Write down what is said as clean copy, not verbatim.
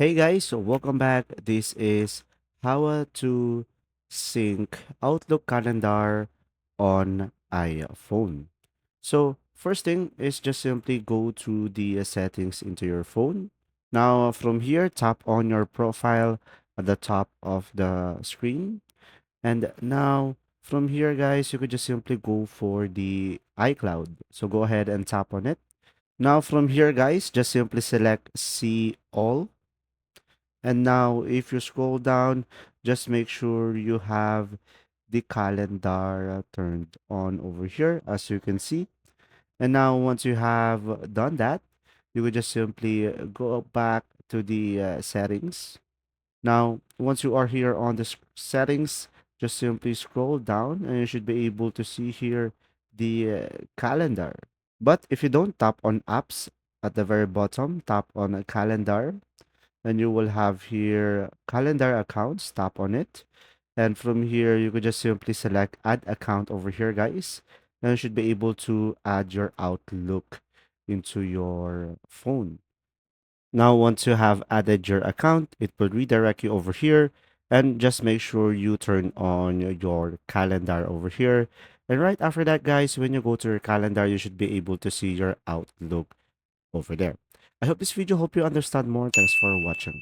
Hey guys, so welcome back. This is how to sync Outlook calendar on iPhone. So first thing is just simply go to the settings into your phone. Now from here, tap on your profile at the top of the screen. And now from here, guys, you could just simply go for the iCloud. So go ahead and tap on it. Now from here, guys, just simply select see all. And now, if you scroll down, just make sure you have the calendar turned on over here, as you can see. And now, once you have done that, you would just simply go back to the settings. Now, once you are here on the settings, just simply scroll down and you should be able to see here the calendar. But if you don't tap on apps at the very bottom, tap on a calendar and you will have here calendar accounts. Tap on it, and from here you could just simply select add account over here, guys, and you should be able to add your Outlook into your phone. Now once you have added your account, it will redirect you over here, and just make sure you turn on your calendar over here. And right after that, guys, when you go to your calendar, you should be able to see your Outlook over there. I hope this video helped you understand more. Thanks for watching.